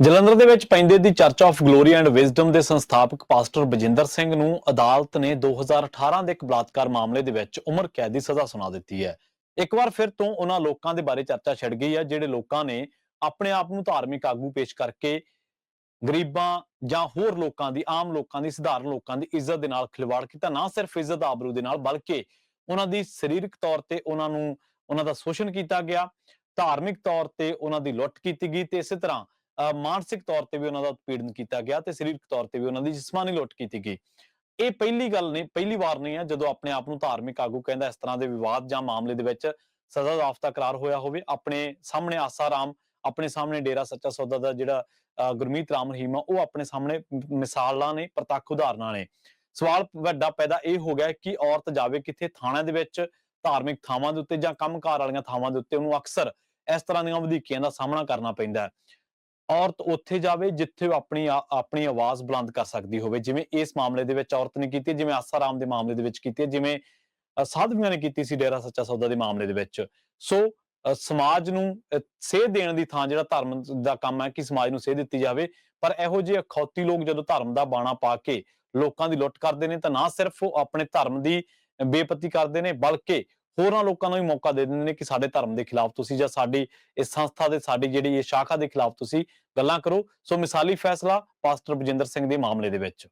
ਜਲੰਧਰ ਦੇ ਵਿੱਚ ਪੈਂਦੇ ਦੀ church of glory and wisdom ਦੇ ਸੰਸਥਾਪਕ ਪਾਸਟਰ ਬਜਿੰਦਰ ਸਿੰਘ ਨੂੰ ਅਦਾਲਤ ਨੇ 2018 ਦੇ ਇੱਕ ਬਲਾਤਕਾਰ ਮਾਮਲੇ ਦੇ ਵਿੱਚ ਉਮਰ ਕੈਦ ਦੀ ਸਜ਼ਾ ਸੁਣਾ ਦਿੱਤੀ ਹੈ। ਇੱਕ ਵਾਰ ਫਿਰ ਤੋਂ ਉਹਨਾਂ ਲੋਕਾਂ ਦੇ ਬਾਰੇ ਚਰਚਾ ਛਿੜ ਗਈ ਹੈ ਜਿਹੜੇ ਲੋਕਾਂ ਨੇ ਆਪਣੇ ਆਪ ਨੂੰ ਧਾਰਮਿਕ ਆਗੂ ਪੇਸ਼ ਕਰਕੇ ਗਰੀਬਾਂ ਜਾਂ ਹੋਰ ਲੋਕਾਂ ਦੀ, ਆਮ ਲੋਕਾਂ ਦੀ, ਸਧਾਰਨ ਲੋਕਾਂ ਦੀ ਇੱਜ਼ਤ ਦੇ ਨਾਲ ਖਿਲਵਾੜ ਕੀਤਾ। ਨਾ ਸਿਰਫ ਇੱਜ਼ਤ ਆਬਰੂ ਦੇ ਨਾਲ, ਬਲਕਿ ਉਹਨਾਂ ਦੀ ਸਰੀਰਕ ਤੌਰ ਤੇ ਉਹਨਾਂ ਦਾ ਸ਼ੋਸ਼ਣ ਕੀਤਾ ਗਿਆ, ਧਾਰਮਿਕ ਤੌਰ ਤੇ ਉਹਨਾਂ ਦੀ ਲੁੱਟ ਕੀਤੀ ਗਈ ਤੇ ਇਸੇ ਤਰ੍ਹਾਂ ਮਾਨਸਿਕ ਤੌਰ ਤੇ ਵੀ ਉਹਨਾਂ ਦਾ ਉਤਪੀੜਨ ਕੀਤਾ ਗਿਆ ਤੇ ਸਰੀਰਕ ਤੌਰ ਤੇ ਵੀ ਉਹਨਾਂ ਦੀ ਜਿਸਮਾਨੀ ਲੁੱਟ ਕੀਤੀ ਗਈ। ਇਹ ਪਹਿਲੀ ਗੱਲ ਨਹੀਂ, ਪਹਿਲੀ ਵਾਰ ਨਹੀਂ ਹੈ ਜਦੋਂ ਆਪਣੇ ਆਪ ਨੂੰ ਧਾਰਮਿਕ ਆਗੂ ਕਹਿੰਦਾ ਇਸ ਤਰ੍ਹਾਂ ਦੇ ਵਿਵਾਦ ਜਾਂ ਮਾਮਲੇ ਦੇ ਵਿੱਚ ਸਜ਼ਾ ਯਾਫਤਾ ਕਰਾਰ ਹੋਇਆ ਹੋਵੇ। ਆਪਣੇ ਸਾਹਮਣੇ ਆਸਾ ਰਾਮ, ਆਪਣੇ ਸਾਹਮਣੇ ਡੇਰਾ ਸੱਚਾ ਸੌਦਾ ਦਾ ਜਿਹੜਾ ਗੁਰਮੀਤ ਰਾਮ ਰਹੀਮ ਆ, ਉਹ ਆਪਣੇ ਸਾਹਮਣੇ ਮਿਸਾਲਾਂ ਨੇ, ਪ੍ਰਤੱਖ ਉਦਾਹਰਨਾਂ ਨੇ। ਸਵਾਲ ਵੱਡਾ ਪੈਦਾ ਇਹ ਹੋ ਗਿਆ ਕਿ ਔਰਤ ਜਾਵੇ ਕਿੱਥੇ? ਥਾਣਿਆਂ ਦੇ ਵਿੱਚ, ਧਾਰਮਿਕ ਥਾਵਾਂ ਦੇ ਉੱਤੇ ਜਾਂ ਕੰਮਕਾਰ ਵਾਲੀਆਂ ਥਾਵਾਂ ਦੇ ਉੱਤੇ ਉਹਨੂੰ ਅਕਸਰ ਇਸ ਤਰ੍ਹਾਂ ਦੀਆਂ ਵਧੀਕੀਆਂ ਦਾ ਸਾਹਮਣਾ ਕਰਨਾ ਪੈਂਦਾ ਹੈ। ਔਰਤ ਉੱਥੇ ਜਾਵੇ ਜਿੱਥੇ ਉਹ ਆਪਣੀ ਆਵਾਜ਼ ਬੁਲੰਦ ਕਰ ਸਕਦੀ ਹੋਵੇ, ਜਿਵੇਂ ਇਸ ਮਾਮਲੇ ਦੇ ਵਿੱਚ ਔਰਤ ਨੇ ਕੀਤੀ, ਜਿਵੇਂ ਆਸਾ ਰਾਮ ਦੇ ਮਾਮਲੇ ਦੇ ਵਿੱਚ ਕੀਤੀ, ਜਿਵੇਂ ਸਾਧਵੀਆਂ ਨੇ ਕੀਤੀ ਸੀ ਡੇਰਾ ਸੱਚਾ ਸੌਦਾ ਦੇ ਮਾਮਲੇ ਦੇ ਵਿੱਚ। ਸੋ ਸਮਾਜ ਨੂੰ ਸੇਧ ਦੇਣ ਦੀ ਥਾਂ, ਜਿਹੜਾ ਧਰਮ ਦਾ ਕੰਮ ਹੈ ਕਿ ਸਮਾਜ ਨੂੰ ਸੇਧ ਦਿੱਤੀ ਜਾਵੇ, ਪਰ ਇਹੋ ਜਿਹੇ ਅਖੌਤੀ ਲੋਕ ਜਦੋਂ ਧਰਮ ਦਾ ਬਾਣਾ ਪਾ ਕੇ ਲੋਕਾਂ ਦੀ ਲੁੱਟ ਕਰਦੇ ਨੇ ਤਾਂ ਨਾ ਸਿਰਫ ਉਹ ਆਪਣੇ ਧਰਮ ਦੀ ਬੇਪਤੀ ਕਰਦੇ ਨੇ, ਬਲਕਿ ਹੋਰਾਂ ਲੋਕਾਂ ਨੂੰ ਵੀ ਮੌਕਾ ਦੇ ਦਿੰਦੇ ਨੇ ਕਿ ਸਾਡੇ ਧਰਮ ਦੇ ਖਿਲਾਫ ਤੁਸੀਂ ਜਾਂ ਸਾਡੀ ਇਸ ਸੰਸਥਾ ਦੇ, ਸਾਡੀ ਜਿਹੜੀ ਇਹ ਸ਼ਾਖਾ ਦੇ ਖਿਲਾਫ ਤੁਸੀਂ ਗੱਲਾਂ ਕਰੋ। ਸੋ ਮਿਸਾਲੀ ਫੈਸਲਾ ਪਾਸਟਰ ਬਜਿੰਦਰ ਸਿੰਘ ਦੇ ਮਾਮਲੇ ਦੇ ਵਿੱਚ।